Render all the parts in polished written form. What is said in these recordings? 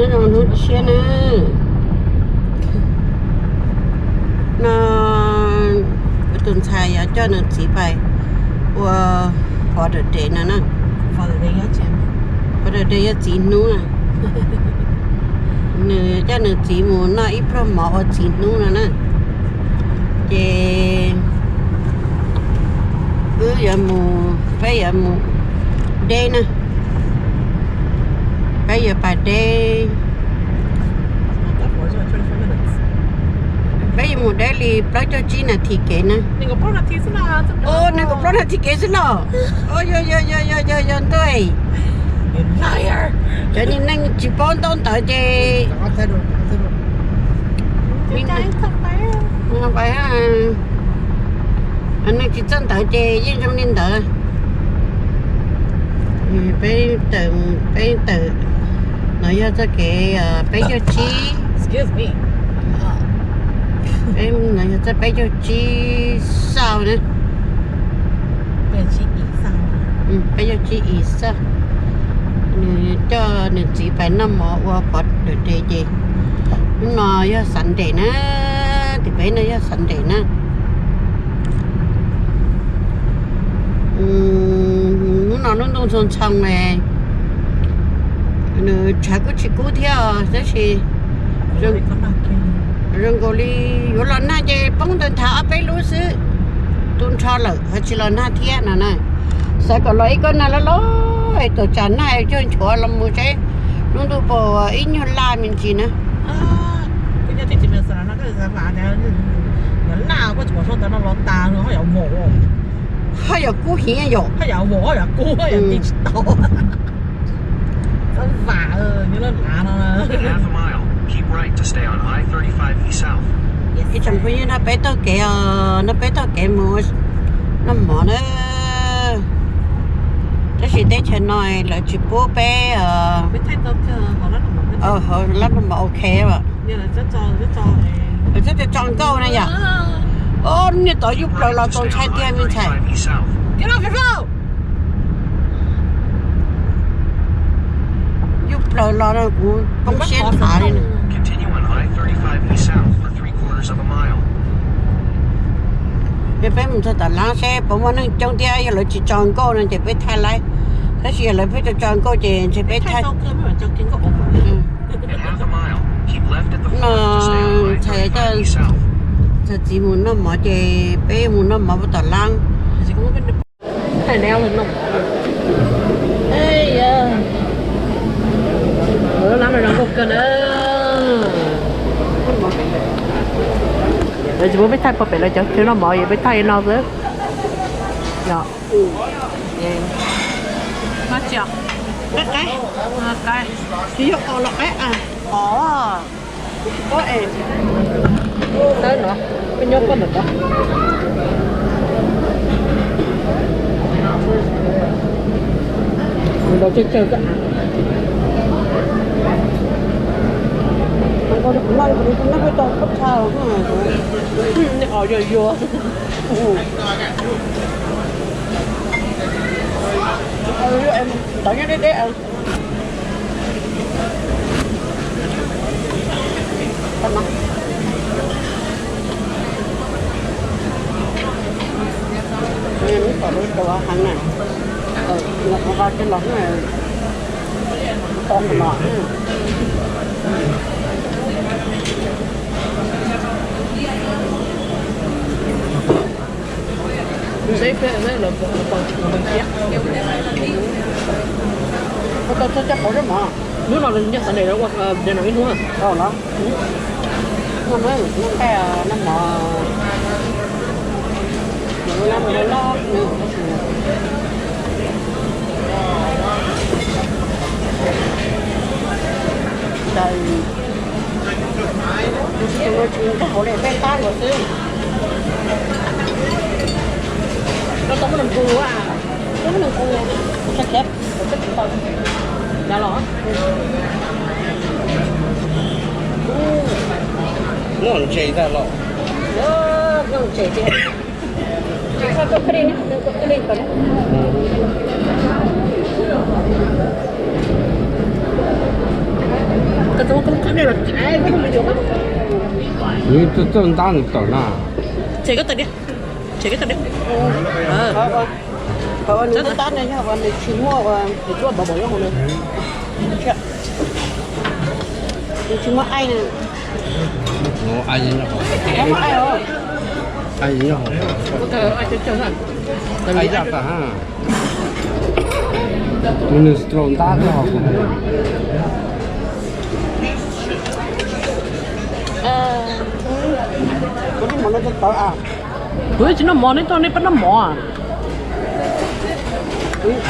nhớ rồi nó xe nè nó tuần sai à cho nó chỉ bài và họ được để nó nè放在那个前面。họ được để chỉ nữa nè cho nó chỉ muốn nó ít pro mỏ chỉ nữa nè thì bây giờ mù đây nè bây giờ bà đây bây giờ một đây thì bao cho chi là thị kế nè 那个包的提示啦，ô那个bao là thị kế chứ lo ôi yo tôi liar。 cho nên anh chỉ bao tôn tới thì mình cái thằng bé không phải anh ấy chỉ chân tới thì nhưng trong nên tới bây từ nói ra cho cái bây giờ chi excuse me em nói cho bây giờ chi sao nữa练习以上bây giờ chi ít sao cho nên chỉ phải năm mỏ qua Phật được để gì nó ra sẵn để nó thì phải nó ra sẵn để nó nó đông son chăng này nó chả có chỉ cố theo thế thì rừng gò li vô lần na chơi bóng đèn thả bé lúa xứ tuôn cho lợ hay chỉ là na thiên nè nè sẽ có lấy con này là lối tổ chắn này cho chúa làm một cái nó đủ bộ ít như la mình chỉ nữa cái nhà thì mình sợ nó cái sản phẩm này nó nào có chỗ số đó nó ta nó có mổ hay là cú hiến rồi hay là mổ hay là cú hay là đi tàu nó vả như nó lạ nó half a mile keep right to stay on I-35 east south. cái chẳng phải nó bé tao kẻ mua nó mỏ nó cái gì đấy cho nói là chỉ bố bé biết thay tao chưa họ rất là họ ok mà như là rất cho chọn câu này nhỉ ô như tao giúp rồi là tao chạy theo mình chạy I-35 east south. get off your phone giúp rồi là nó cũng không xuyên thả đi nè Continue on I-35 east south for 3/4 of a mile. cái bé mình sẽ tạt láng xe bỗng nó trong tia giờ là chỉ chọn câu nên chỉ biết thay lại thế thì là phải chọn câu chỉ biết thay tao cơ mà cho kiến có ổn In half a mile keep left at the nó fork to stay on thầy cho I-35 east south. giờ chỉ muốn nó mở chỉ bé muốn nó mở tạt láng chỉ có cái này đeo lên không ê da bữa lắm rồi nó cục cơ nữa rồi chỉ muốn biết thay phải là cho chứ nó mở gì biết thay nó nữa dạ nó chọc cái ví dụ có lọ bé có em tới nữa cái nhốt có được không mình đâu chơi cả có được lăn nó phải to cấp sao ở rồi vô em đợi cái đấy ăn tao nó em mới có đôi đồ hàng này nó vào cái lóng này con của nó giấy phép đấy là còn chết tao chắc có rất mà nếu nào lên nhất sản này đó qua để nào ít nữa đó nó nói nó cái nó mò nó lo trời tôi nói cái hậu này bé tan rồi chứ nó tóm mình cua à đúng là cô chắc chắn chắc chắn đã lỏ nó còn chạy ra lọ nó chạy chạy sao có cái này nó có cái này còn cái này là cái không bị được á. Như这么大的等啊， Chỉ cái tật đi. Chỉ cái tật đi. Còn những cái tát này nha, còn chỉ mua và để cho bảo bối không được. Chỉ mua ai nè. 我阿姨好， Không ai đâu. 阿姨好， Ai chơi chơi hả? 阿姨大哈，你是这么大的好不？ Có đi mà nó cho tớ à? Ủa chỉ nó mò đấy thôi, nó bắt nó mò à?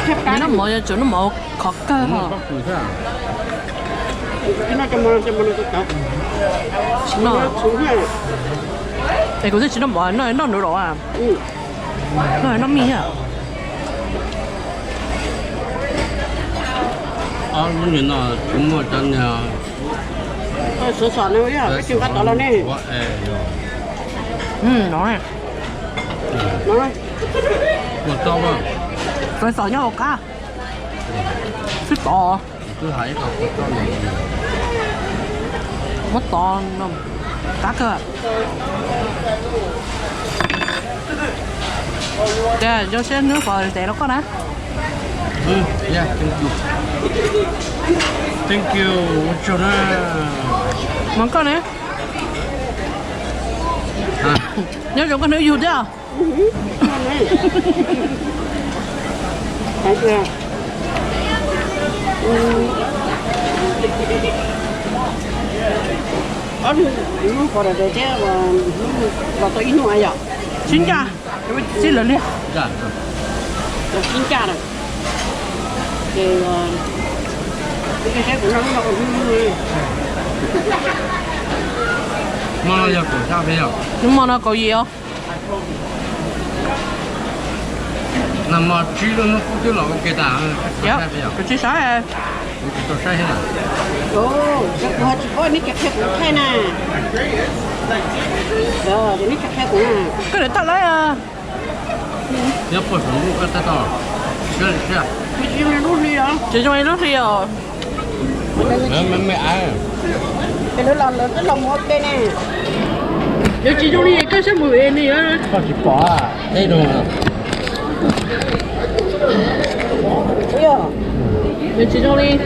Xếp cái Nó mò cho nó mò khó cơ hả? 不是啊， cái nó cho nó cho tớ. Chỉ nó. Xuống này. Để có thể chỉ nó mò nó nửa đồ à? Ừ. Nó mì à? 啊，你那周末真的， Sửa soạn này nhá, cái chuyện bắt đó là nè. 我哎哟， Nó này. Nó này. 我糟了， Rồi sợ nhau cá. Phít to. 这还一个不糟了， Mất to nó. Cá cơ à? Kìa, cho xe nước vào để nó có nè. yeah, thank you,我觉得， Món con nè. 啊， Nhớ dùng con nữ dù chứ à? Nó này. Thấy chưa? Nó có được chứ và tôi ít ngoài rồi. Xin cha. Xin lỗi đi. 这， Được chín cha rồi. Thì cái xe của nó còn vui. 妈妈要狗下飞了， Nhưng mà nó có gì không? 那么只能付就老给他Dạ, 下飞了， cái chiếc sáng này. 我给都晒下来， Ồ, chắc của chị có những cái xe của thay nè. Rồi, để những cái xe của nè. Cái này tao lấy à. 要不什么路带到，这里是， Cái gì mà lúc đi đó. Chị cho mày lúc đi rồi. 没挨， Cái đó là cái lòng ok nè. Nếu chị cho đi cái xe 10 em đi á. 靠起饱啊，那种啊， Bây giờ, Nếu chị cho đi.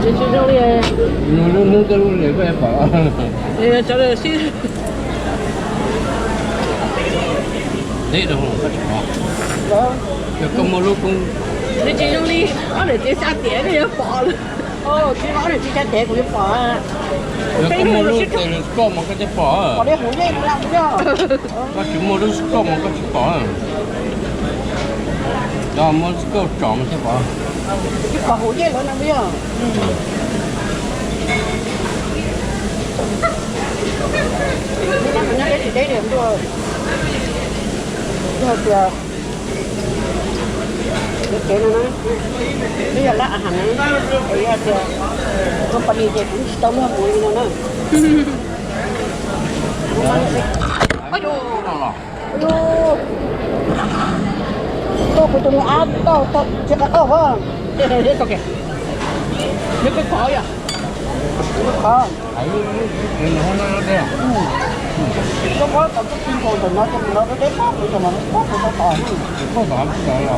Nếu chị cho đi. 弄这路里边饱， Thì cho được xin. 那种靠起饱， đó. 要跟我老公， Nếu chị cho đi. Nó để chị xa tỉa đi nó bỏ luôn. Ồ, chị nói là chị sẽ để của cái phở. 要跟我老公搞么个只饱 Có， đấy hổ dây cũng làm chưa? 我全部都是搞么个只饱，要么是搞长么只饱， Cái phở hổ dây nó làm chưa? Cái đó mình nói để chị để điểm rồi. Rồi kìa. Cái kế nó nói. Bây giờ là hẳn ấy. Bây giờ kìa. Company thì cũng tao mua bùi nó nói.哎呦，上了， Aduh. Tuh, kutu atau cakap apa? Để có kìa. Nếu cái khó à? Khó. 哎呦，然后那个， Nó có tập tin còn từ nó cho nó đến bóp rồi mà nó bóp rồi nó tỏi. 不打不打了，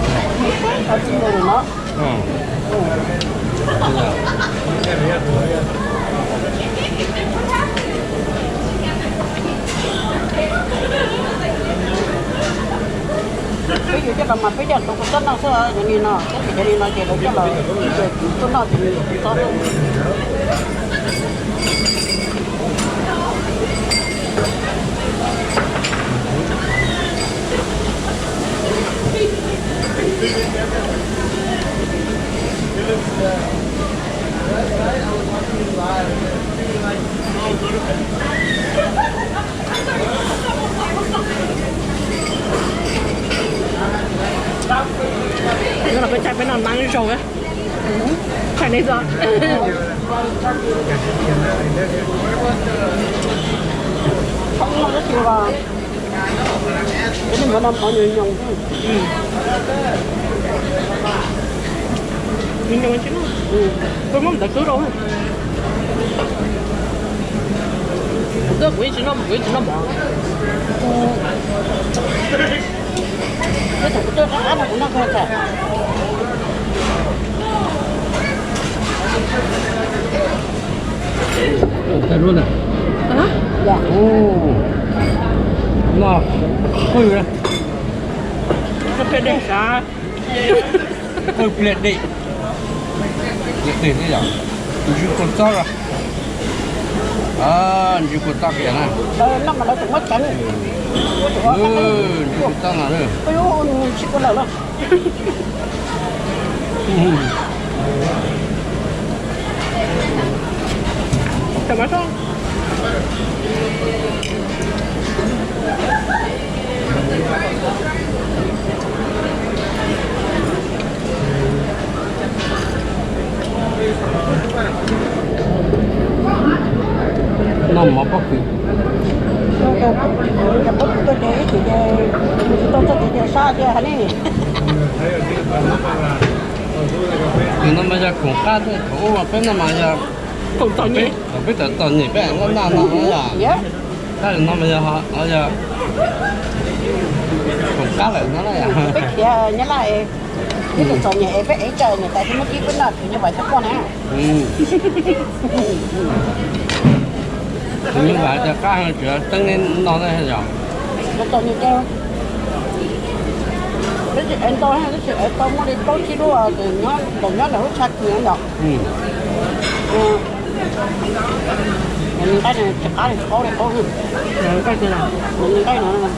Nó tin rồi nó. 嗯，是的。 Ví dụ cho bà mà bây giờ tôi cũng rất là sợ cho nên nó cái cho nên nó chỉ là cho là tôi nói thì tôi Nó là cái chai bên nào mang đi sầu ấy. Chai này rồi. không nó rất nhiều vào cái này mà nó có nhiều nhung Nhưng mà chứ nó. Tôi mong đã cứ đâu. 这维持那忙。cái thằng tôi ăn nó cũng nó coi kìa Đây luôn này. Hả? dạ Ngon. Hơi rồi. Nó phải để sao? Hơi liệt đi. Liệt đi thế nhở? Chú con tóc à? À, chú con tóc kìa này. nó mà nó cũng mất cánh Chú con tóc nào nữa? ôi ôi chị con nào đó Chả má không? Nó mà bóc kìa. cái bút tôi để thì tôi để xa chứ hả nè Thì nó bây giờ cũng cá thôi. Ủa mà bên nó mà giờ Còn tao nhỉ? ở bên tận tận nhỉ bên nó là dạ cái nó bây giờ họ giờ cũng cá lại nó là biết thì nhớ lại cái tụi trò nhẹ với ấy trời này tại cái mất cái vấn đề như vậy các con á như vậy cho cá hơn chữa tăng lên nó này rồi nó trò như kêu cái chuyện anh tôi hay cái chuyện anh tôi muốn đi tôi chỉ đua thì nó còn nhớ là hút sạch thì nó mình cái này chặt cá thì khó đấy khó hơn Cái gì nào? mình cái nữa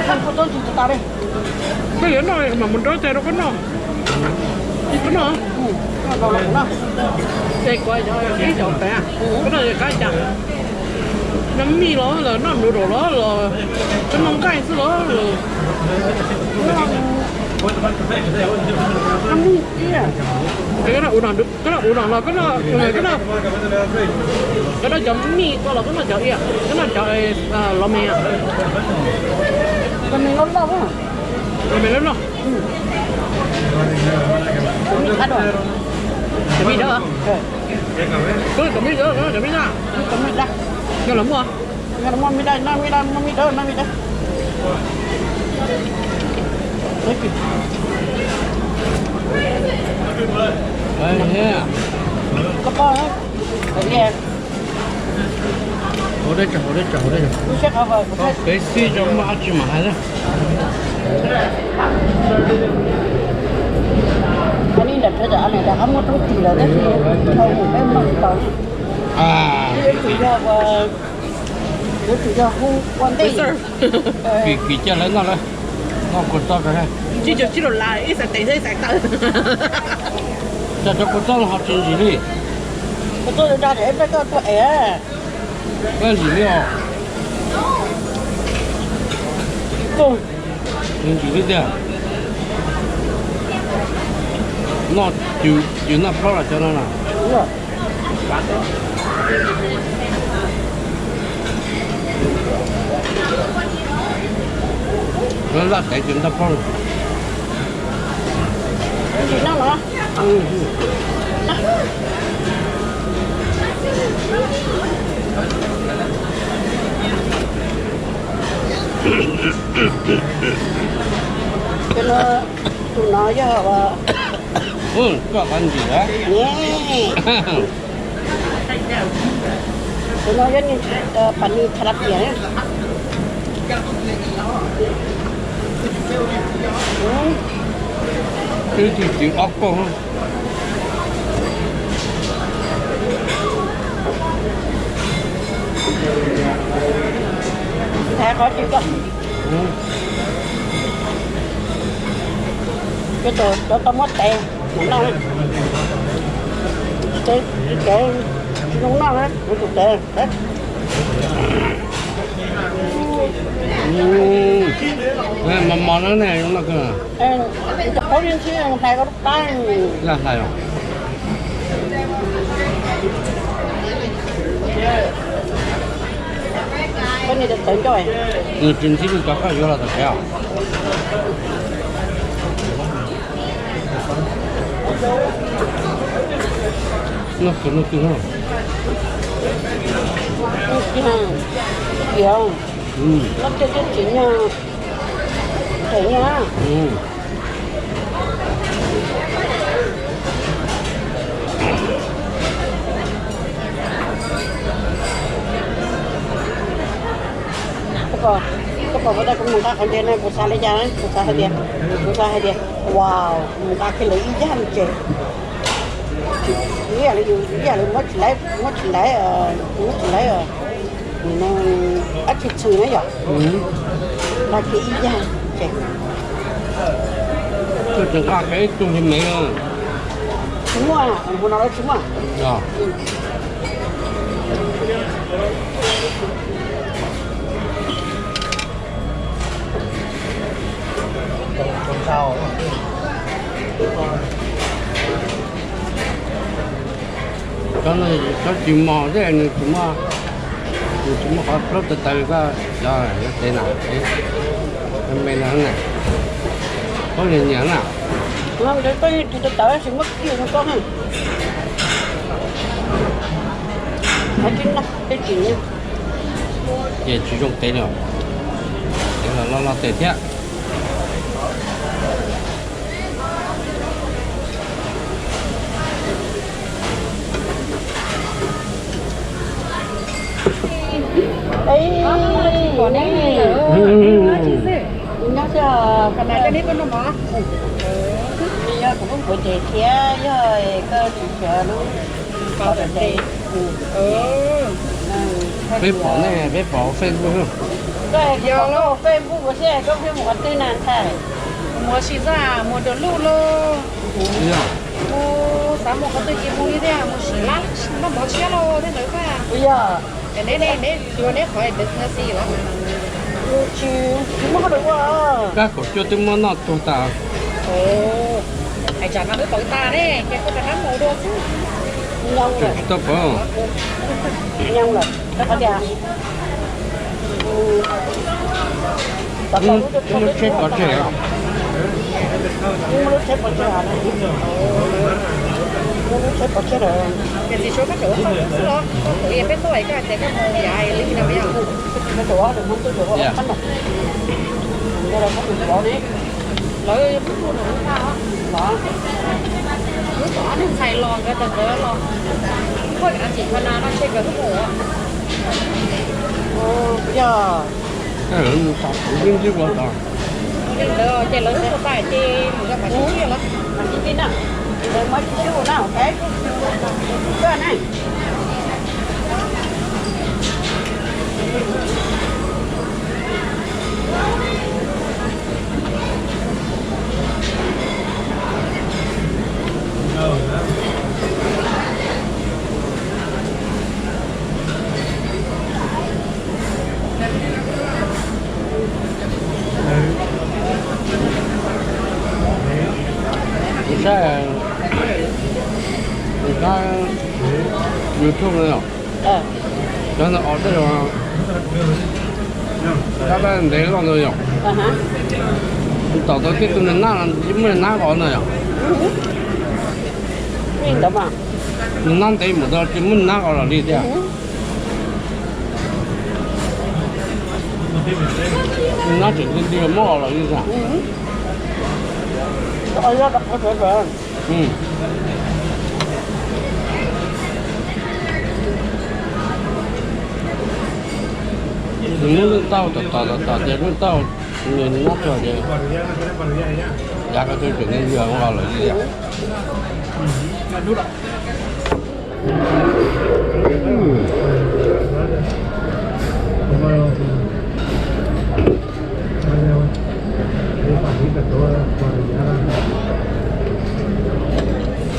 không có tôi chỉ tao đây Cái gì nói mà mình nói chơi đâu có nó. Đi có nó. đâu là nó Đây coi cho cái chỗ bé. Cái này cái chẳng. Nắm mi nó là nó đồ nó là cái mông cái thứ đó là ăn đi kia cái nào uống được cái nào uống là cái nào chấm mi coi là cái nào chấm cái nào chấm lò mè còn mình lớn đâu á lò mè lớn đâu mình ăn rồi chấm mi đó cái chấm mi đó chấm mi ra còn mình ra cái lắm à cái nó mình đây nó mình đây đấy nhé có bao hết cái gì ở đây chờ tôi sẽ học rồi cái xí cho mà chỉ mà hay đó anh đi đặt cái này đã không có trúng thì là cái gì thôi một cái măng tỏi à cái chủ gia và cái chủ gia không quan tâm kỳ chơi lớn nó lên nó còn to cái này chỉ đồ lại ít sạch tẩy sạch tẩy cho con to học chuyện gì đi tôi ra để cái tôi cái gì đi à tôi chuyện gì đi đấy nó chịu nó bao là cho nó nào nó là cái chuyện đó bao cái gì nó nữa cái nó tụi nó giờ có ăn gì đó nhé tụi nó giống như panis therapy ấy cái gì chịu ốc con thế có chịu không cái tôi đó tao mất tiền đúng không cái đúng không đấy cái tụi tiền đấy mà món nó này nó là cái nào em có liên xí người ta có lúc tay là sao rồi cái này được tính rồi chính thức có cái gì là thật khéo nó cứng không? Kiểu nó cho chị nha. Thấy nha. Cái bò đây cũng muka con này busa lấy ra đấy, busa hay đi, wow, muka cái lấy giá làm gì? Ý là mất lấy nó ít thịt sườn đấy rồi, là cái ý giá chị. Tôi chẳng qua cái chung thêm mấy nữa. Trúng à, hôm nào đó trúng à? Dạ. Con sao Cho nên cho chịu mò thế này chúng mà khó rất từ từ ra rồi thế nào thế mình là này có liền nhớ nào Không, để tôi tới thì mất nhiều nó có hơn. Ở trên đó, cái chuyện nha. để sử dụng thế nào thế là lo tệ thế Đấy, của này nó cho cái này cái nó mà bây giờ cũng có thể thế rồi cơ chủ trợ luôn có được đây bếp bỏ Facebook không cái có Facebook của xe có cái một tên nào thay mua xí ra mua đồ lú lô mua sáng mua cái tôi chỉ mua đi ra mua xí lát nó bỏ xí lô thế nữa cả bây giờ cái này chưa đấy khỏi business gì lắm chứ không có được quá các cổ cho tôi muốn nó tụt ta ai chẳng nó tối ta đấy cái con cá mổ đồ chứ nhông rồi tốt không nhông rồi nó có nhà nó chết có trẻ không nó chết có trẻ hả nó chết có trẻ rồi cái gì số các chỗ không cứ lo tụi em biết tuổi cái cái mồ dài lý nào bây giờ cái chỗ được muốn tôi chỗ bắt mặt đây là có chỗ đấy lỡ phút luôn rồi sao á đó cứ bỏ nó xài lon cái tầng đó lon thôi anh chị con nào nó chơi cái thuốc ngủ bây giờ cái là một tập cũng chưa có tao nhưng đó chơi lớn cái phải chơi một cái phải chơi lắm mà cái nào rồi mới chịu nào cái này sẽ người ta YouTube này cho nó ở đây rồi các bạn để lo rồi hả tao tới cái tuần nào chỉ mới nát còn rồi mình đâu mà nó để một đợt chỉ mới nát còn là đi thế nó chỉ đi mua là đi ra ôi ra đặt có thể rồi nó tao để nó tao nhìn nó cho vậy giá cái tôi chuyển lên giờ không vào là gì vậy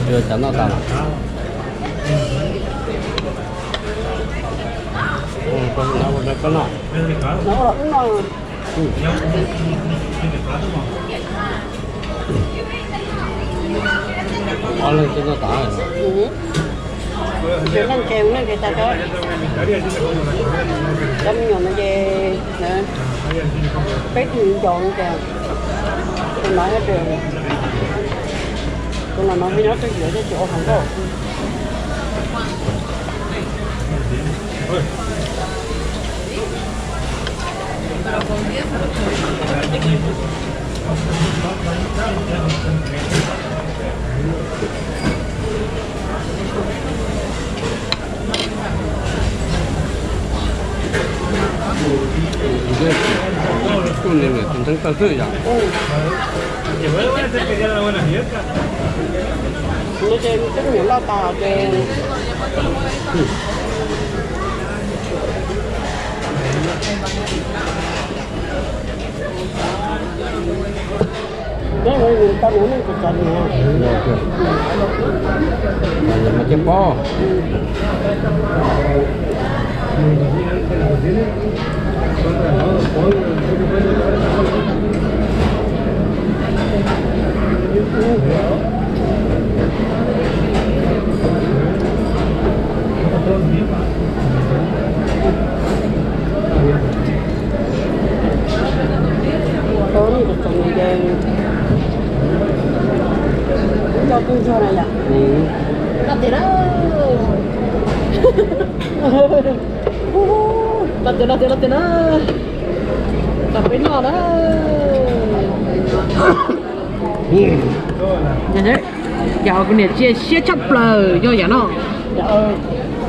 chưa chắn nó tao con nào con nào nó là cũng ngon ăn lên cho nó tả chuyện năng treo nó người ta đó đâm nhiều nó về nè cái chuyện chọn kìa tôi nói hết trường tôi là nói với nó tôi giữa cái chỗ không có 이제 ቁኔ네 등등떠서야. nó trên cái miếng lao tà về đó là người ta muốn cái chân này Rồi mà chém bo. tối thì chồng về cho tôi cho này ạ đặt tiền đó đặt tiền đó đặt bên nọ đó như thế giờ cái này chia chia chấp lời cho vậy nó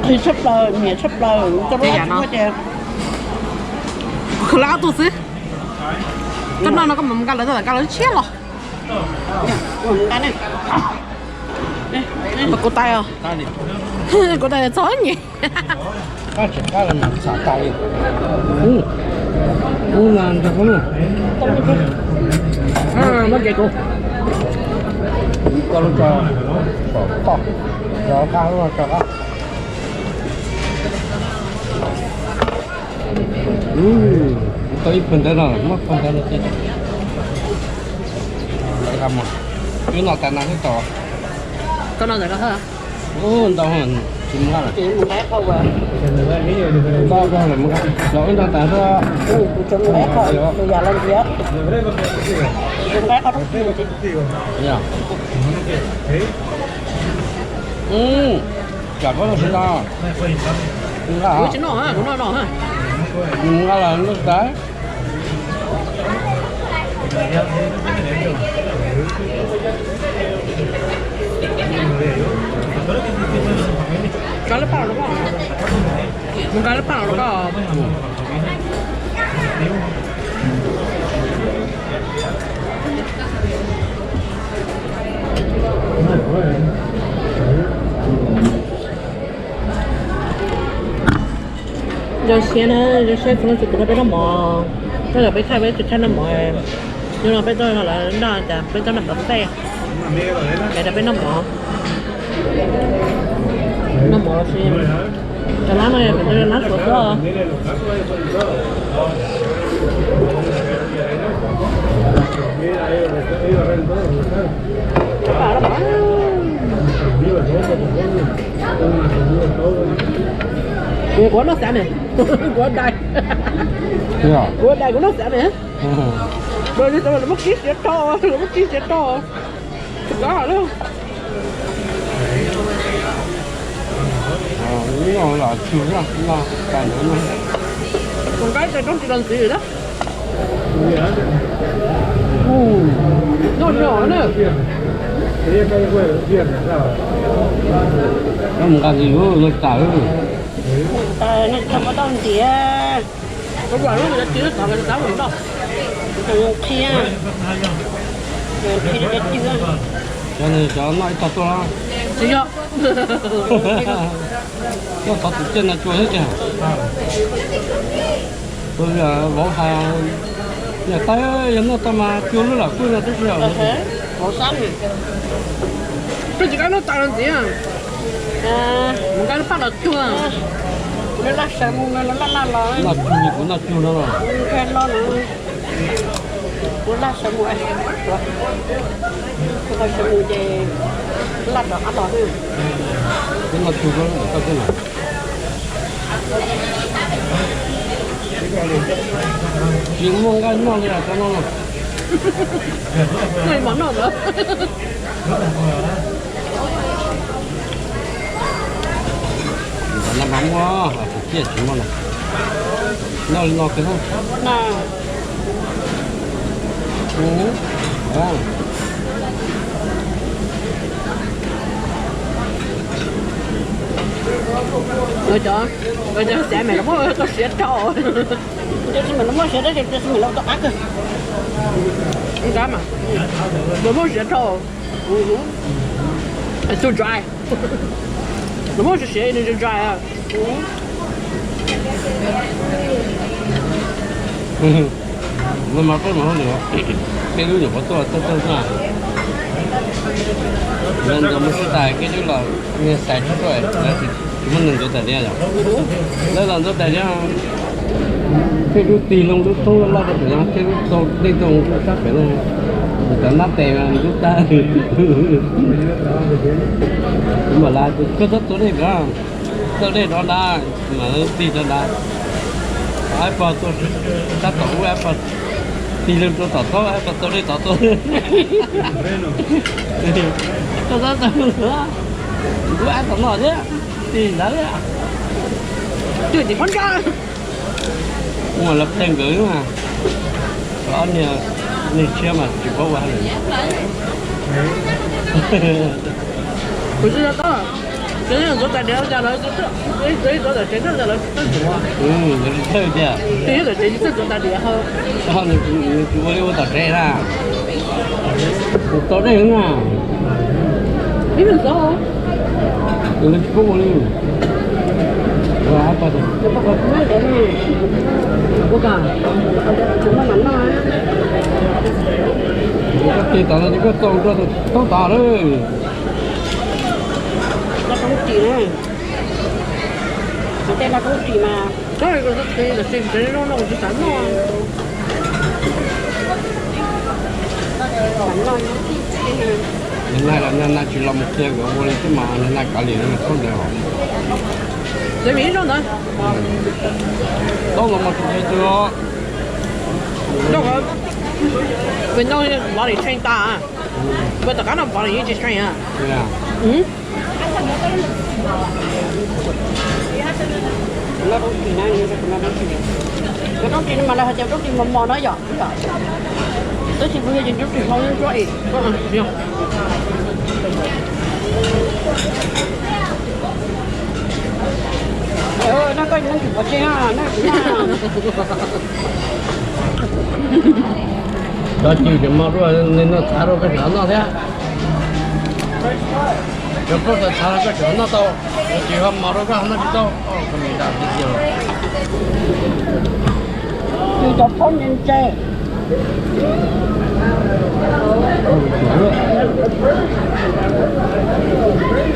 thì chấp lời mẹ chấp lời cho nó chơi khá tôi xí cái nó có mầm cá lớn rồi cá lớn chết rồi mầm cá này mà cô tay à cô tay là chó nhỉ Cá chỉ cá là nằm xả tay. Là được không? nó kìa cô Con cho bỏ cho cá nó cho cá. Tới phần đây rồi, mất phần đây là chết. Lại làm mà. Cái nào tại nào cái tỏ. con nào rồi đó hả Đâu hẳn chim ra là. chị một bé không à Đâu là một cái đó tại sao? chúng bé không bây giờ lên kia chúng bé không Dạ. Chả có gì đâu. Đúng là. ủa chứ nó hả cũng nó hả Đúng là nước đá. cá lớp bao nó có một cá lớp bao nó có giờ xe không chụp nó bên nó mò bây giờ bên khai bên chụp nó mò nhưng mà bên tôi là nó là bên tôi là bấm xe cái là bên nó mò xem cái lá này phải đưa lá sữa cơ Kìa của nó sẽ này của đây của đây của nó sẽ này rồi đi tôi là mất kít sẽ to đó luôn Nó là chưa ra, nó càng nữa. con cái này nó chỉ cần gì rồi đó nó nhỏ nữa Nó một cái gì nữa, nó tải nó không có đông tía có quả nó đã tía tao cái tao không đâu kia kia nó tía cho nên cho nó ít to ra. chứ chưa Nó có tự chân là chua hết kìa. Tôi giờ bỏ hàng nhà tay giống nó tao mà chua nó là quên là tức rồi. bỏ xám này cái gì cái nó tạo làm gì à một cái nó phát là chua nó là sầm nó là Nó chua gì cũng là chua nó rồi. cái nó là sầm rồi cái sầm thì là nó ăn rồi Cái nó chua nó tao cái này. Chuyện mong cái nó là cho nó là người món nào nữa nó nóng quá. chết chúng nó này nó cái đó nè vâng Rồi cho xe mày nó có xe trâu. cho mình nó mới sẽ đấy cho mình lâu tao ác cơ Không dám mà. Nó mới xe trâu. It's too dry. Nó mới xe nó too dry à. nó mà có mà nữa cái đứa nhỏ tôi là nên là một cái cái đứa là nghe sai chút rồi đấy thì chúng mình đừng có tại đây rồi đây là rất tại đây cái đứa tì lông đứa tôi lo được rồi cái đứa tôi đi tôi chắc phải là cả nát tè mà chúng ta nhưng mà là cứ rất tối đây cả tôi đây đó đã mà nó tì cho đã ai bảo tôi chắc tổ ai bảo tì lông tôi tỏ tôi ai bảo tôi đây tỏ tôi tôi rất tôi nữa tôi ai tỏ nó thế tì đã đấy Chưa thì con ra. mà lập tên gửi mà có như chưa mà chỉ có qua Bữa giờ đó. Cái này tôi tại đeo ra nó cái tôi tại trên đó là nó chủ à. người đi chơi chưa Cái là trên tôi tại đeo hơn. sao người chú bố đi tỏ tre ra tỏ đây nữa à Cái là sao? người lên chú bố đi và apa tu nó có cái để nè Bukan. chúng nó mặn nói cái tiền tao nó cái tao tao đấy nó không chỉ nè nó tên là không chỉ mà Cái là xem nó chỉ sẵn thôi. mặn nói nên là chỉ làm một cái của bố đi chứ mà nên là cả liền nó không được Để miễn đó nữa. đó là một cái chưa Đâu có. Mình nói bảo đi train ta à. Bây giờ cả nó bảo đi chỉ train à. yeah Ừ. nó không chỉ này nó không chỉ mà là họ chụp thì mò nó giỏi tôi chỉ vừa chụp thì không có gì Được. nó có những chụp trên ha nó đó chỉ để mà rồi nên nó thả rồi cái nó thế cái có cái thả cái nó tao chỉ hôm mà rồi cái nó đi tao không bị đạp gì rồi chỉ chụp phong nhân chơi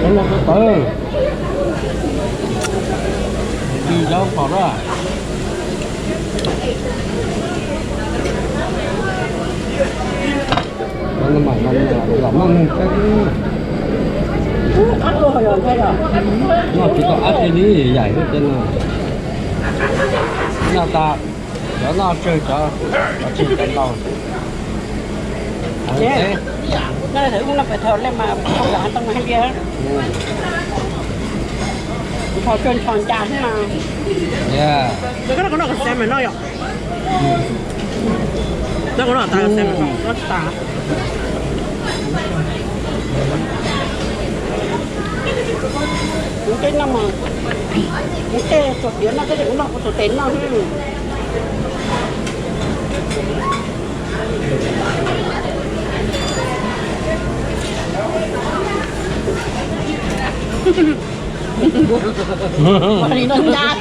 nó là cái tơ đi đâu vào đó nó mà nó cái ắt rồi rồi thay rồi nó chỉ có áp cái lý dạy hết trên là nó ta nó chơi cho nó chỉ cái đầu thế nó là thử cũng là phải thở lên mà không cả tông hay kia thở trên tròn tràn thế nào yeah Cái đó có nó xem mày nói rồi. Đó có nó ta xem mày nó ta. những cái năm mà những cái sổ tiền nó cái gì cũng nó có sổ tiền nó mà đi nó ra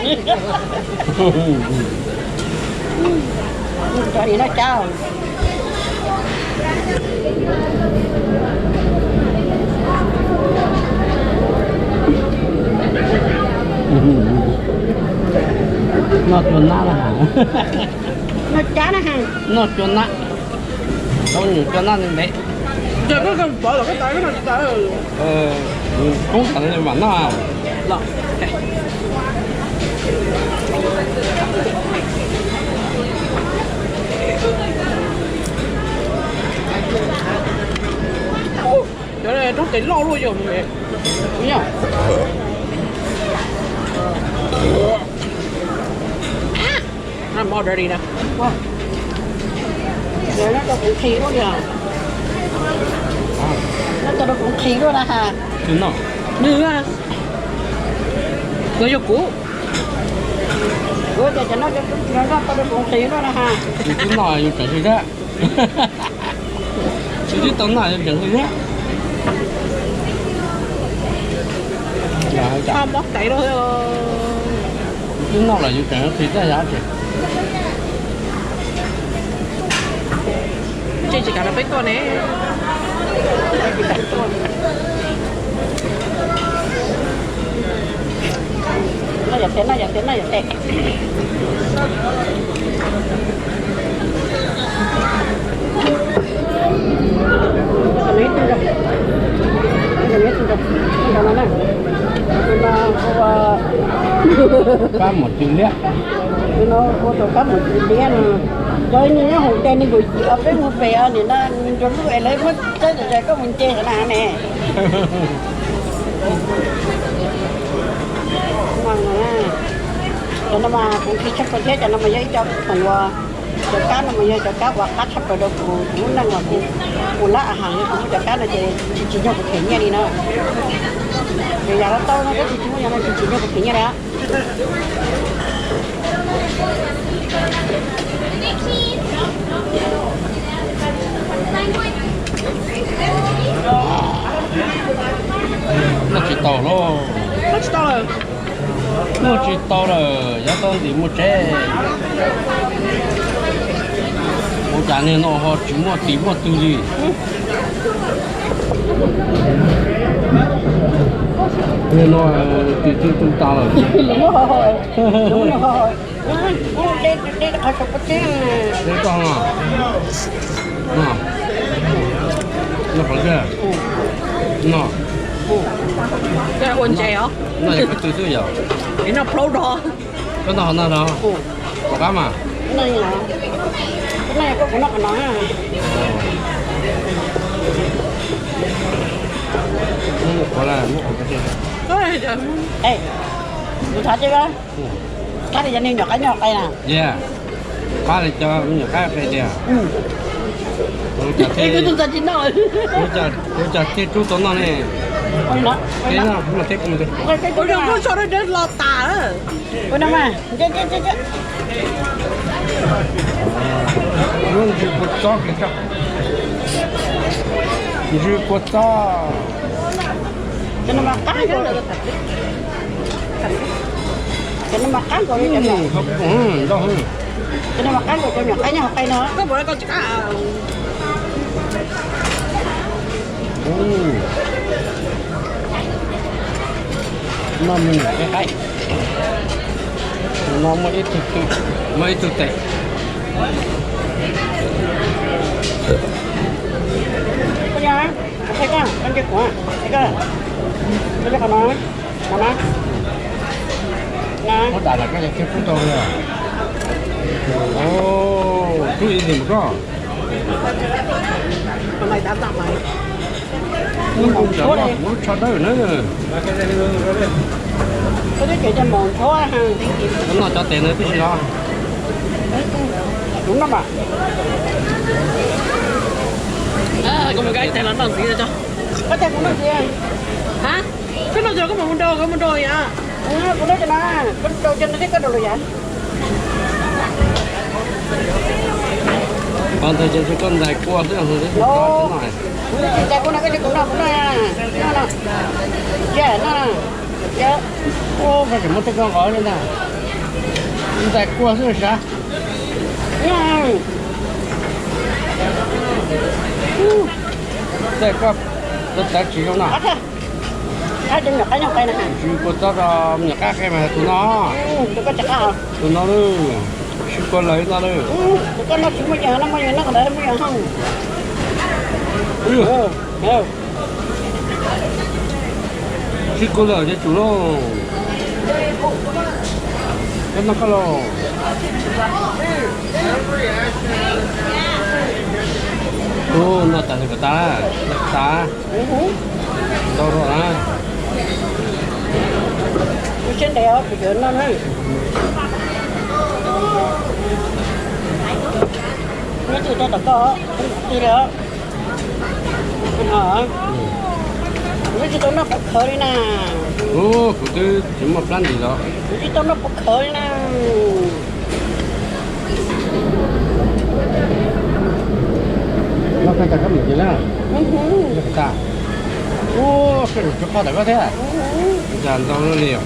cho đi nó chào nó chuẩn nát là hả nó chán hả nó chuẩn nát không những chuẩn nát như đấy Giờ cái bỏ vào cái tay nó ta. không phải là mà nó Lọ. Cái này trong tỉnh lo luôn rồi mày. đúng không I'm all dirty now. Wow. Rồi nó cho cũng khí luôn rồi. Nó cho nó cũng khí luôn ha. Chứ nó. Nữa à? Nó cho cũ. Rồi cho nó cho nó cũng khí luôn ha. Chứ nó yêu chẳng gì đó. Chứ tấm này yêu chẳng gì đó. Không bóc tay đâu. Chứ nó là yêu chẳng gì đó giá trị. Chỉ cả là bánh to nè. Nó giật thế. Cá một chừng đấy. Nó có tổ cá một chừng đấy rồi nó hụt đen đi bụi ở cái một về thì nó cho lúc ấy lấy mất cái rồi có mình chê cái nào nè ngon nè cho nó mà cũng khi chắc có thế cho nó mà giấy cho phần quà cho cá nó mà giấy cho cá và cá sắp vào đâu cũng năng mà cũng lá hàng cũng cho cá nó chỉ nhau một thỉnh nha đi nữa bây giờ nó to nó cái gì chúng nó chỉ nhau một thỉnh nha đó Nó chỉ tàu lo. Nó chỉ to rồi. Nó chỉ tàu rồi, giá tao thì mua trẻ. Một trả nên nó họ chỉ mua tí mua tư gì. Nên nó từ từ tung tao rồi. Đúng rồi. Đây là phải có chứ. Đấy con à. Nó phải cái. Nó. Cái quần chè hả? Nó là cái từ từ giờ. Cái nó pro đó. Cái nào đó. Có cá mà. Cái này có của nó nói à. Có là nó có cái gì. Ôi trời. Ê, tôi thấy chứ đó. Cá thì cho nên nhỏ cái này nè. Yeah. Cá thì cho nhiều cá cái gì à? Ê, cái tôi tin đâu rồi. Tôi chặt chú tốn nó này. Ôi nó. Thế nào cũng là thế cũng được. Cái Ôi đừng có cho nó đến lọt tà đó. Ôi nó mà. Chết. Nó chỉ có cho cái chắc. Chỉ có cho. Cho nó mà cá rồi. Cho nó mà cá rồi cho nhỏ. Đâu hơn. Cho nó mà cá rồi cho nhỏ cái nhau cây nữa. Có bữa con cá. Nó mình cái nó mới thực tệ Có nhà thấy con chơi của thấy con cái con nói nè có đại là cái phút tôi rồi ô chú ý gì mà có Hôm nay đã tặng mày. muốn chọn nó muốn chọn đó nữa có cái chuyện cho mòn số ha nó cho tiền nữa cái gì đó đúng lắm ạ À, có một cái tay nó đằng gì ra cho. có thể cũng được gì Hả? Cái nó giờ có một đôi vậy à? cũng nói cho nó có đồ cho nó thích có đồ rồi vậy còn thời gian con này qua thế nào rồi nó này cái con này cái cũng nó dạ nó dạ ô phải một cái con gói lên nào tại qua thế là sao tại qua tất cả chỉ trong nào cái chân nhập cái nhau cây này chỉ có tất cả nhập các cái mà tụi nó tôi có chắc à tụi nó nữa chỉ có lấy nó nữa tôi có nó chỉ bây giờ nó còn để bây giờ không chỉ có lấy cho chủ nó cái nó có lo ô nó tại cái ta đâu rồi à tôi trên đèo thì chuyện nó nữa นี่คือตัวตะก้อตีแล้วมันหอมนี่คือตัวนับปกเคยนะ ô của tôi chúng mà plan gì đó นี่ตัวนับปกเคยนะ nó phải cả một cái là อือหือ được ta ô cái chỗ khó tại có thế à dàn tao nó liều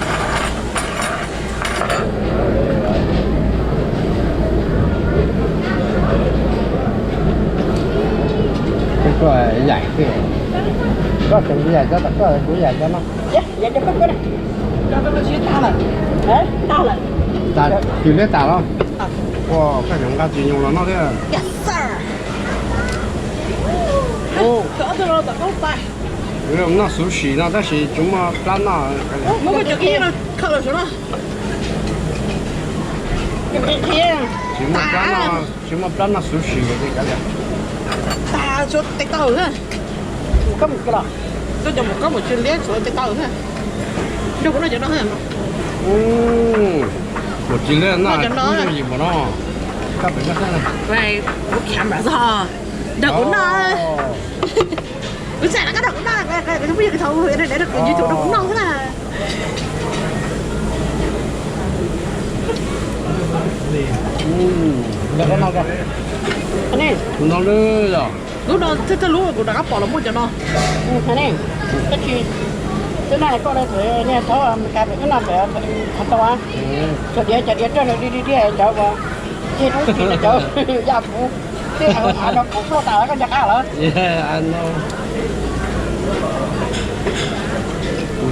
cái coi giải kia có từng cái giải cho tất cả cái giải cho nó dạ dạ cho cái này cho cái xíu tao này đấy tao này ta chỉ biết ta không wow cái giống cái gì dùng nó thế à yes sir ô cỡ tôi rồi tao không phải cái nó sushi nó đó là chúng mà plan nó mỗi cái chỗ kia nó khâu được số nó cái kia chúng mà plan nó sushi cái gì ta số tay tao nữa có một cái đó tôi cho một có một chuyên liếc số tay tao nữa đâu có nói chuyện đó hả một chỉ lên nó cho nó gì mà nó các bạn các này vậy nó kém đã sao đâu có nói cứ chạy là cái đâu có nói cái không biết cái thầu này để được như chỗ đâu cũng nói thế là được cái nào kìa anh này nó lư rồi lúc đó thế lúc của đã bỏ là mua cho nó anh này cái chuyện cái này có đây thì nghe thấu cái cái nào phải thật tao á cho đĩa cho nó đi cháu vào chị nói chuyện là cháu dạ phụ cái nó cũng lo tao cái giặc hả yeah I know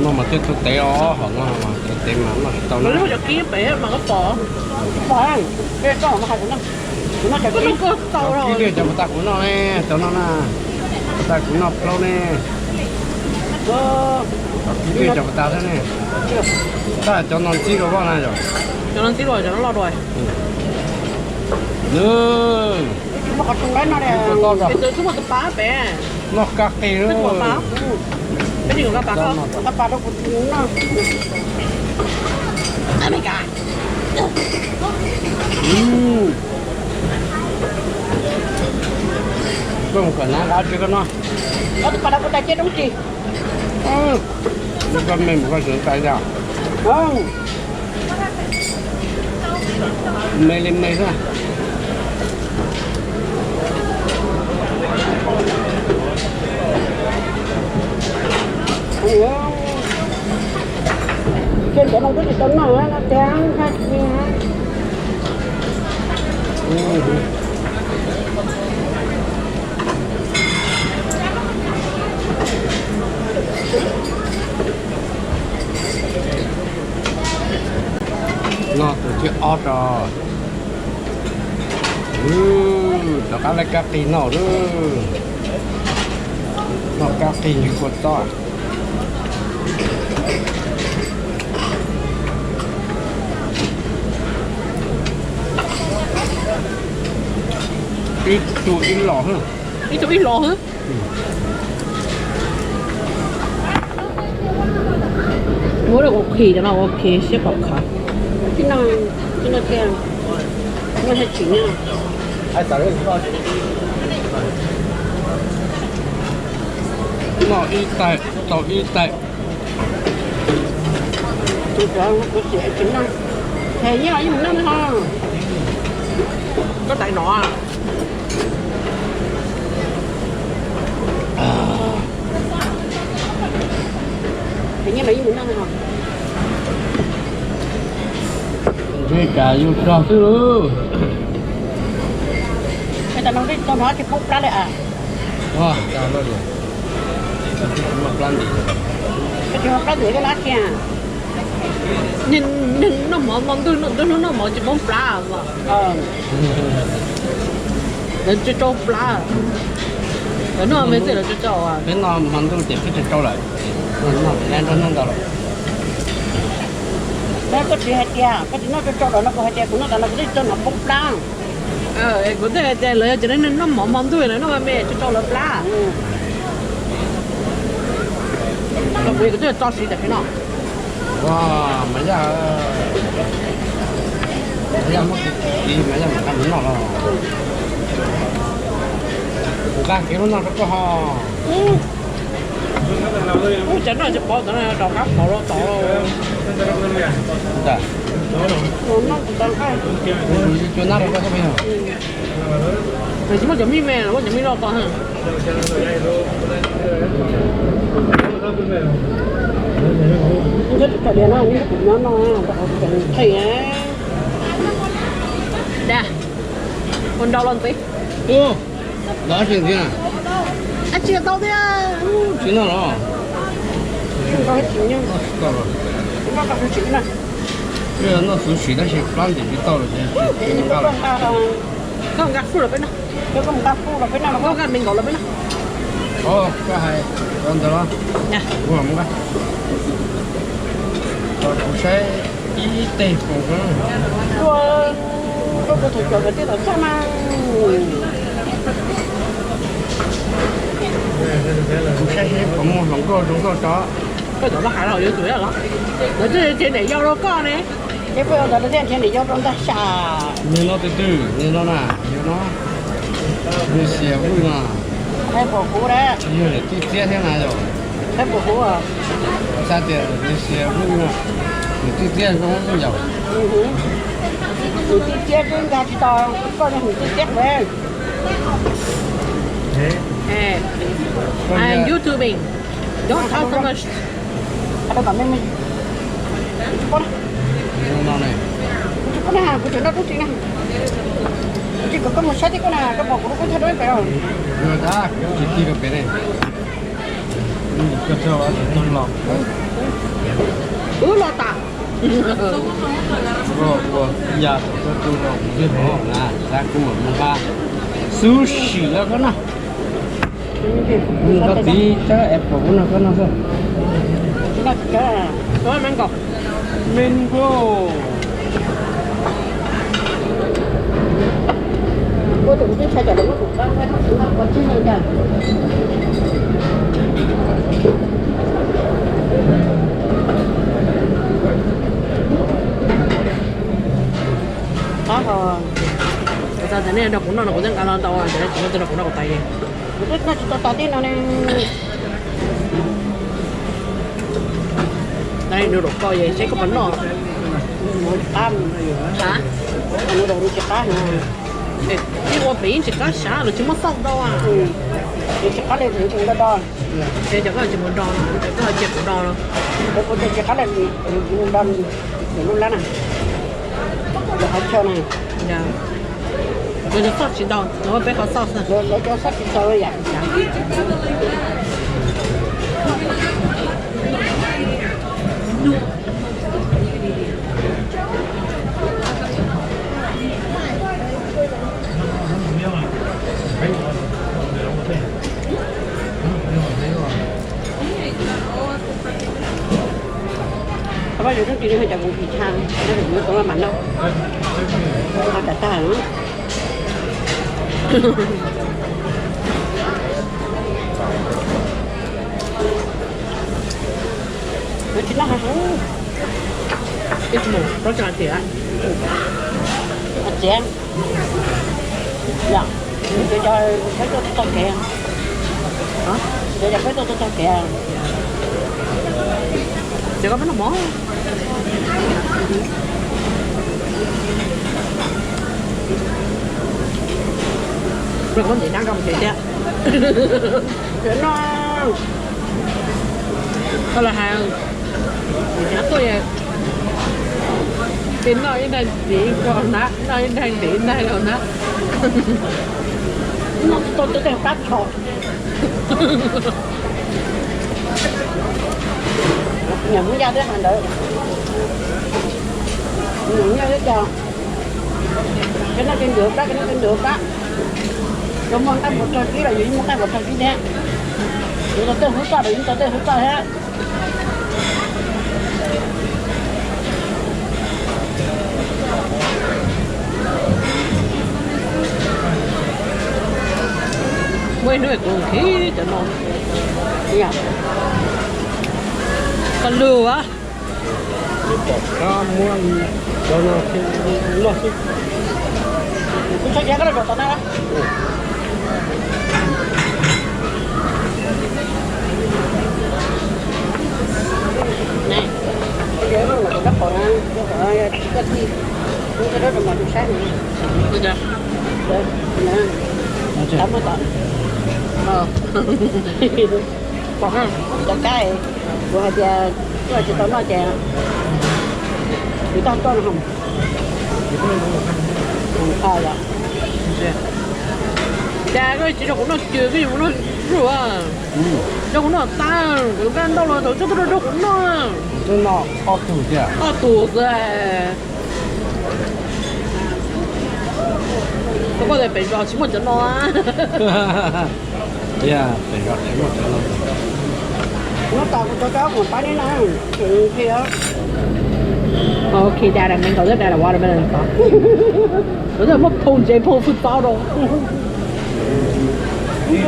nó mà tiếp tục té ó hoặc nó mà té mà tao lúc nói đó kia bé mà có bỏ phải cái con nó hay của nó có nó có tàu cái rồi kia cho ta của nó nè cho nó nè ta của nó lâu nè cái kia cho ta thế nè ta cho nó chỉ có con này rồi cho nó tí rồi cho nó lo rồi được nó còn trong đấy nó này con rồi cái từ chúng mà phá bé nó cắt cây nữa cái của phá cái gì của phá không nó phá đâu cũng nó ai mày cả không phải nó đã chưa có nó nó phá đâu có tay chết đúng gì con mình có sửa tay ra không mê lên mê ra trên chỗ nó có gì tốn nó trắng hay gì hả nó từ chiếc ót rồi nó cá lấy cá kỳ nó đó nó cá kỳ như con to ít tụ ít lỏ hơn đi tụi ít lò hả mua được ok cho nó ok xếp bọc khá cái nó kêu nó hay chỉ nha ai sợ cái con nó ít tay tao ít tay tôi sợ nó có sẽ chính nó thế như là như mình nói ha có tại nọ à thế như là như mình nói ha cái cả yêu trò thứ người ta nói tôi nói cái phúc ra đấy à wow tao nói rồi mà plan gì cái chuyện ra để cái lá kia nhìn nó mở món tôi nó mở chỉ món pla mà nên cho pla rồi nó mấy gì là cho à bên nó mình tôi tìm cái trâu lại nó lên đó rồi nó có chuyện hay kia cái chuyện nó cho đó nó có hay kia cũng nó là cái cho nó phúc ra có thể lấy cho nên nó mở món tôi nó mà mẹ cho là pla là vì cái cho xí để cái nào wow mà giờ Bây giờ mất đi mấy giờ mà ăn nó rồi. Đang cái nó có ho. Chẳng là chỉ bỏ tao này đào cắp bỏ tao. Dạ. nó đang khai Chỗ nào có cái gì? Mày chỉ mất chấm mi mè, mất chấm mi lo tao hả? rất cả điện nó cũng nó thầy á Nè, con đau lần tí. Ô, đó chuyện gì à? Anh chưa tao đi à? Chuyện nào đó? không có hết chuyện nhưng Có rồi. không có gặp chuyện này Bây giờ nó sử dụng cái plan để biết tao rồi chứ. nhưng có con ta Không gạt phu là bên nào? có con ta phu là cái nào nó Có có gạt mình gọi là bên nào? Có hai. Con đó. Nè, Ủa không cái. Cũng sẽ ý tệ của có thủ trưởng cái tiết ở sao mà cũng sẽ có một lòng cơ chúng tôi cho. cái đó nó hại rồi tuổi rồi đó. Nó trên này giao đâu con nè. cái bây giờ nó xem để cho chúng ta xả Như nó từ từ, như nó là, như nó như xe vui mà. hay bỏ cú đấy Như là tí tiết thế này rồi. hay bỏ cú à Sao tiền như xe vui mà. Như tí tiết không giàu. người ti tiết chúng ta chỉ to con người ti tiết về Hey, I'm YouTubing. Don't talk so much. ada kami mình con Như nó này. con nào của chúng nó cũng chỉ nào chỉ có một set con nào cái bỏ của nó cũng thay đổi phải không Người ta chỉ đi cái bên này. Cái chỗ đó tôi lọc. Lo ta. Rồi, giờ tôi lọc biết không là ra cũng một ba. Sushi là cái nào? Nó tí chắc em cũng nó có nó thôi. nó cái Rồi mang cọc. Mango. cô tưởng cái xe chở nó cũng đang hay nó còn chưa nhiều nhỉ đó rồi Sao thế này đâu cũng nó cũng đang ăn đâu à, thế này cũng nó cũng tay đi. rất là chúng ta tin nó này Đây đồ coi vậy sẽ có bánh nọ. một tam Hả? nó đồ đi chặt cá này Đi qua biển chỉ có xả rồi chứ mất xong đâu à. đi chặt cá lên thì chúng ta đo Thế chẳng có chỉ muốn đo nó, có chụp cũng đo đâu. để có thể chặt cá lên thì đo để luôn lá này để họ cho này Dạ. Rồi nó sót chỉ đo, nó bé họ sót rồi lấy cho sắt cho vậy bây giờ nó chỉ đi hơi chậm một kỳ trang nó được như tôi là mạnh đâu họ đã ta nữa nó chỉ là hắn Cái mồm, nó cho ăn tỉa. chén dạ để cho mấy cái tôm kè Hả? để cho mấy cái tôm kè Chỉ có mấy nó món. Rồi có gì đang cầm chị chứ? để nó Đó là hàng. Nhá tôi à. Đến nói đây chỉ còn nát, nói đây đến đây còn nát. nó tôi theo cắt thôi nhận ra tới hàng đợi nhận ra tới chờ cái nó trên được đó cái nó trên được đó rồi món ăn một trò ký là gì món ăn một trò ký nè rồi tôi hút ra rồi tôi hút ra hết Quên nữa cùng khí đi trời mong. dạ Con lừa á. Có mua cho nó thì nó sẽ Cũng cho giá cái đồ tao đó. Này, cái đó là cái đất của cái gì? Cái đó là một cái sáng này. Được chưa? Đấy, nè. Cảm ơn bạn. Còn không? Cho cái vừa giờ vừa chỉ tao nói chè. Thì tao có không? Không dạ. Cha cái chỉ cũng nó chưa cái gì cũng nó rồi à. Đâu cũng nó ta, cái gan đâu là tổ chức nó đâu cũng nó. nó có tủ chứ. À tủ rồi. Có bao giờ phải rõ chỉ một chỗ nó á. Yeah, phải rõ chỉ một chỗ nó. Nó tao cho cháu còn phải đến nào. Thì đó. Okay, Dad, I meant that a watermelon. 我在我碰见碰不到了。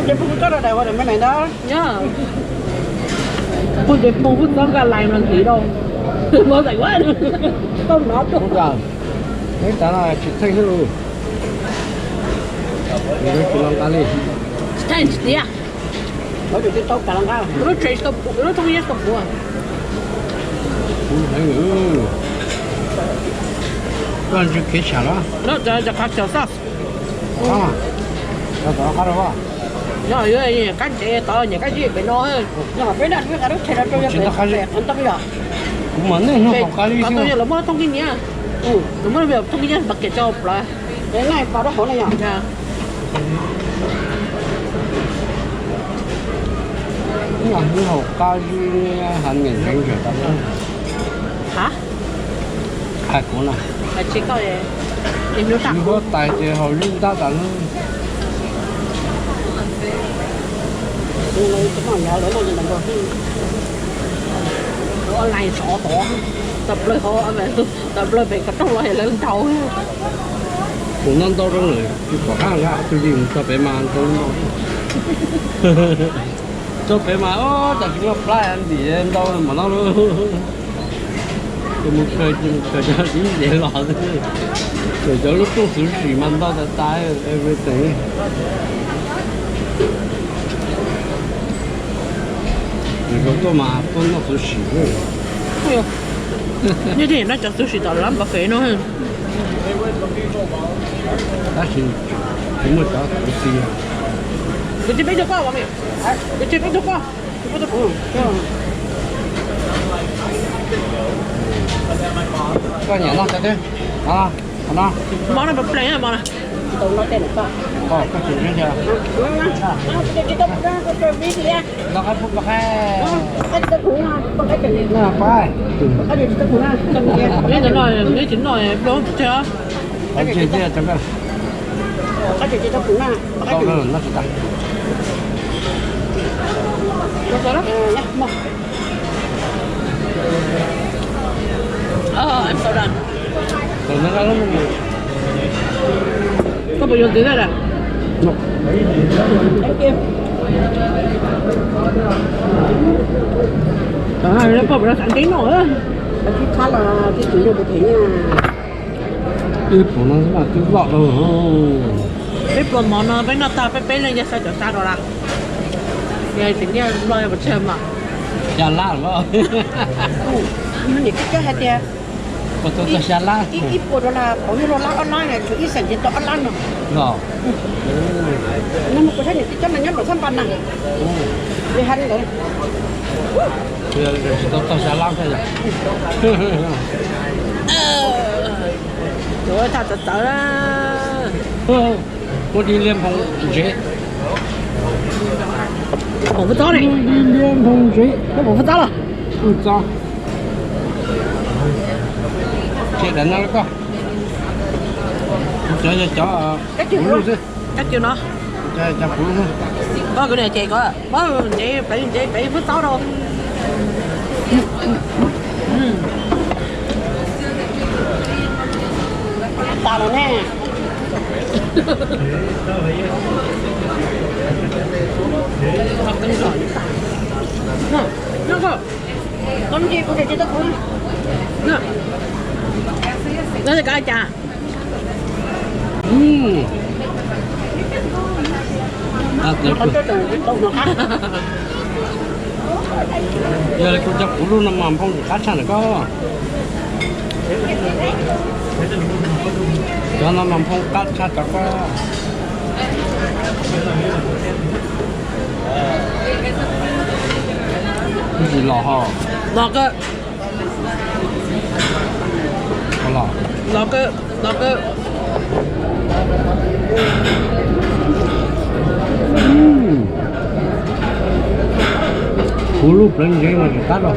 Cái bún có là đâu rồi mấy này đó. Yeah. 碰见碰不到个来了几đâu. 我在问。都拿着。 Không cần. Đấy ta là chỉ thanh hết luôn. Nó chỉ làm ta đi. Ten gì à? Bởi vì cái tốt cả lăng cao. Nó chơi stop, nó thông nhiên stop à? Thấy nữa. Con chỉ kế chả đó. Nóจะคัดเจ้าซัส À. Nó đó khá đâu à. ย่อยๆกันเจต่อเนี่ยกันจีไปน้อย Nhưng mà cái này cái đó thì nó cho cái ăn tao bây giờ. Cũng mẫn đấy, nó không cá đi còn tôi là mới thông tin nhá đúng rồi bây thông tin nhá bật cái cho lại Cái này vào đó khổ này nhở. nha Nhưng mà nó học cá đi hành nghìn rảnh rồi ta đó. hả Hai cuốn này. là chỉ có em nó tặng Có tài chế hồi linh ta tặng. Nhưng mà cái món nhớ để nó gì làm rồi. online sọ tỏ tập lời họ tập lời về cái trong lời lên đầu Cũng nên đâu rồi. Chứ có hàng ra, tôi gì cho bé mà tôi nó. Cho bé mà, tại vì nó fly ăn gì em đâu mà nó tôi một cười cho đi để lọt rồi cho lúc tôi xử lý mà đâu tại tại everything rồi tôi mà tôi nó xử lý ôi như thế nó chẳng tôi chỉ tao lắm bà phê nó hơn ta chỉ chúng mình có xử lý cái chị biết được qua bà mẹ cái chị biết được qua cái biết được có nhà nó cho thế đó đó món này bắp lén à món này Tôi nói tên là con. có chuyện gì chưa Cái tốt đó cái biết gì á. nó có phút cái Cái tốt cũng cái chuyện gì. nó phải Cái gì tốt cũng cái chính rồi cái chính rồi đúng chưa ở trên kia chẳng hạn cái chuyện tốt cũng cái đâu chuyện. đó nó sẽ tăng nó có đó Nhá, một. em sao đàn rồi nó có có bao nhiêu tiếng đây này Thank you. nó có bao nhiêu tiếng nữa Cái khá là cái chuyện được thể nha. cái của nó rất là cứ lọt rồi cái phần món nó bánh ta bé lên ra sao cho sao đó là nghe tiếng nghe loài vật chơi mà chả lá rồi Nó nhỉ cái hai tia. có tôi cho chả lá Ít bộ đó là có như là online này, chứ ít sản phẩm to online rồi. rồi Nhưng mà có thể thì chắc là nhất là thăm bàn này. Đi hành đấy. rồi tôi cho chả lá thôi trời ơi thật sợ đó có đi liêm phòng chế không có chó này đi liêm phòng chế nó không có chó rồi không cho chế đánh nó có cho Cái chuyện luôn chứ cách chưa nó cho phụ luôn có cái này chị có có chị phải phút 6 đâu tao là nè. nó có Con gì cũng để cho tao cũng. 那那是干家。啊，对他这种人都能看。原来国家葫芦那么碰干啥的高，原来嘛碰干啥的高，你老好，老个好了，老个，葫芦不能扔了就干了。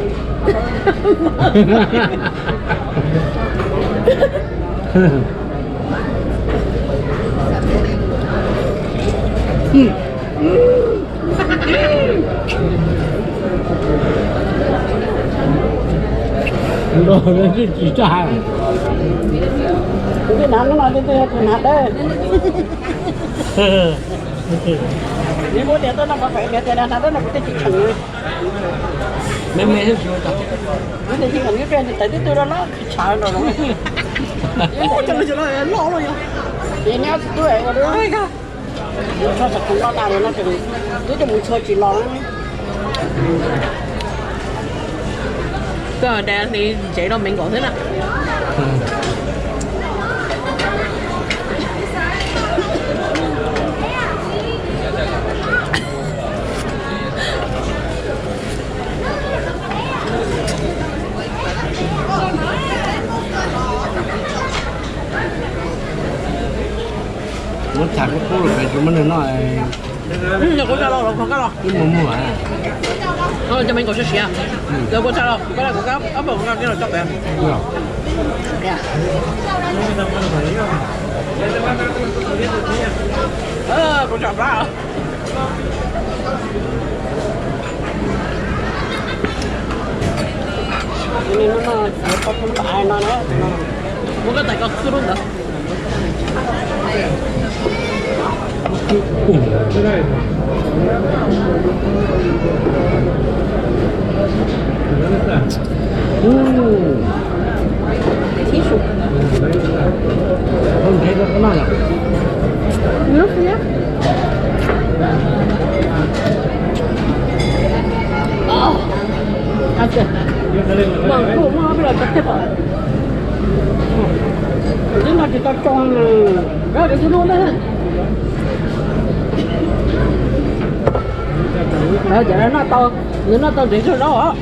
老人是几炸？cái nào nó nói cái hạt đấy nếu bố đẻ tôi nó phải đẻ tiền hạt đó là cái chỉ cần mấy mấy hết rồi đó. cái này chỉ cần cái chuyện thì tới tôi đó nó sợ rồi đúng không? Trời ơi, lỗ rồi. Thì nếu tôi ấy có đứa cho thật cũng lo tao nó chừng tôi cho muốn chơi chỉ lo Cái ở đây thì chế độ mình có thế nào? Nó chả có cô được cái chúng mình nói Giờ có ra đâu rồi, không có đâu. cái mua à. Cho mình có chút xíu à? Giờ có ra đâu, có là có cái ấp vào cái nào chọc vậy? Có chọc ra à? nên nó không có ai nó nữa Một cái tay có cứ luôn đó. thí dụ Không thấy nó có nào nhỉ? nước nhé à chưa mà cô mà bây giờ chắc thế phải nên là chỉ ta tròn ra để luôn đấy giờ nó to nhưng nó to để cho nó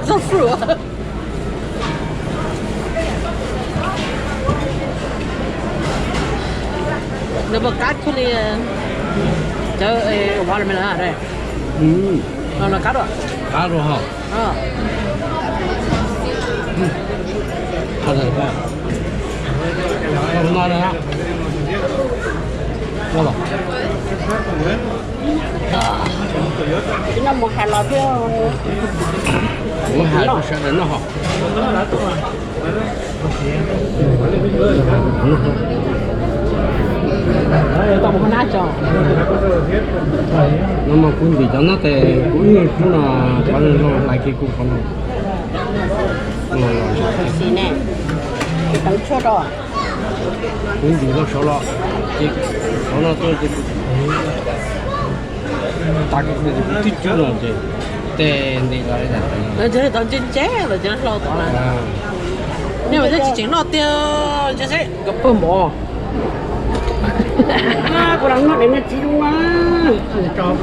rất sửa Nếu mà cắt thì chờ watermelon ở đây. Nó cắt rồi. Cá rồi hả? Thật rồi ba. Không nói nữa. Đâu rồi? cái năm một hai lọ kia Uống hai cái sẽ đến nó hả? tao một nát cho nó mà cũng vì cho nó thì cũng như cũng là quan nó lại cái cũng không gì nè tao cho đó cũng vì nó số lọ thì nó tôi thì ta cái thích chút rồi thì tiền thì gọi là Nó chơi tao trên chế rồi cho nó lâu tao là. Nếu mà chỉ chính nó tiêu cho sẽ gặp bơm bò. cô đang nói đến chị đúng không cho con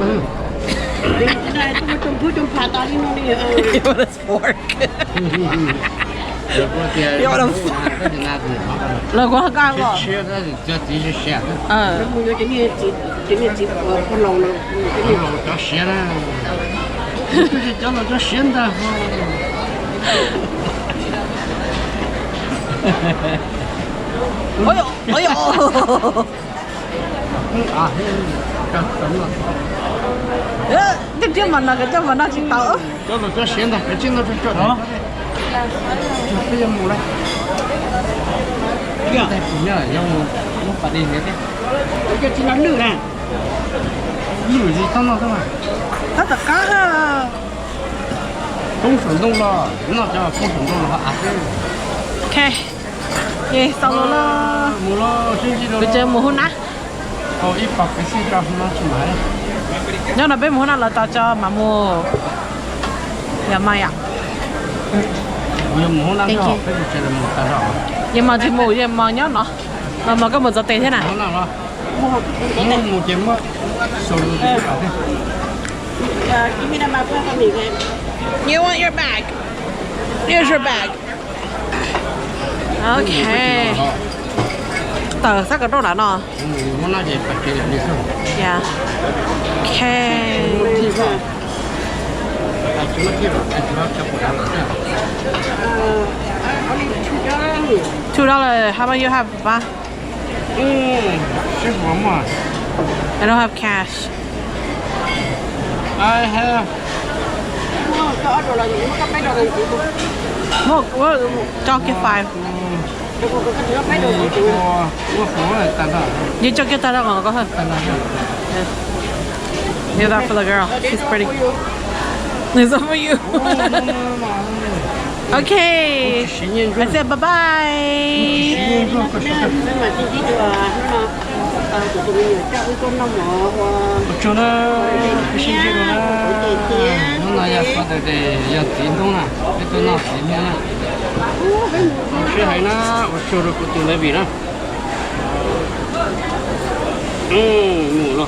đi đây tôi trong phá tao đi nó đi Yo, that's fork. Yo đâu là có gan rồi. Xe đó thì cho tí cho xe đó. bây giờ cái gì chị con lòng nó cái gì Cho xe đó. Cho nó cho xe đó. Ôi ôi À, cho tấm rồi. cái mà nó chỉ tao. Cho nó cho xe đó, cái chân nó cho đó. Cho cái em mua đây. Cái này cũng nhớ là nó phải đi hết đấy. cái chị nắm được nè Lùi gì tao nó thôi mà. Tất cả 风手动了，那叫风手动了啊！ OK，耶，上路了。没了，经济了。 Bây giờ mùa hôn á. Có ít bạc cái gì cho nó chỉ máy. Nhưng mà bên mùa hôn á là tao cho mà mua. Dạ mai à. Nhiều mùa hôn Thank nào you. cái gì chơi là một cái rõ. Nhưng mà thì mùa nhưng mà nhớ nó. Mà có một giờ tiền thế nào? Món nào đó. Một chém á. Số lượng gì cả thế. Give me the map for me again. You want your bag? Here's your bag. Okay. Tờ sắc ở đâu đã nó? Món nào vậy phải chơi đi sao? Yeah. Okay. Chúng nó kia rồi, chúng nó cho của đám nữa. Only $2. $2. How about you have ba? Chứ không mà. I don't have cash. I have. Có đồ là những cái mấy đồ này chị cũng What? Cho cái 5. có mấy đồ này chị. Mua phố này tàn ra. You cho cái ta ra còn có hơn. Tàn ra. Give that for the girl. She's pretty. It's all for you. Okay. I said bye bye. Nhưng mà chị chỉ được của tụi mình cho cái con nông ngọ chỗ nó cái gì đó nó là nhà phát để nhà tiền đâu nè cái chỗ nào tiền nha cái hay na chỗ đó của tụi nó bị na ngủ rồi